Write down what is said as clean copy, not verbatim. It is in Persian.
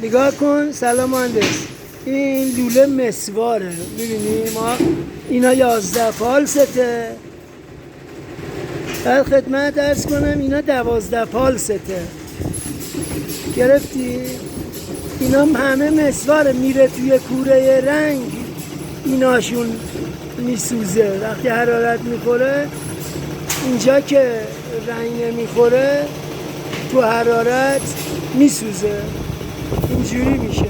نگاه کن. سلام مهندس. این لوله مسواره، میبینی ما اینا 11 پالسته. بعد خدمت درس کنم اینا 12 پالسته. گرفتی؟ اینا همه مسواره، میره توی کوره رنگ ایناشون میسوزه. وقتی حرارت میخوره اینجا که رنگ نمیخوره تو حرارت میسوزه، اینجوری میشه.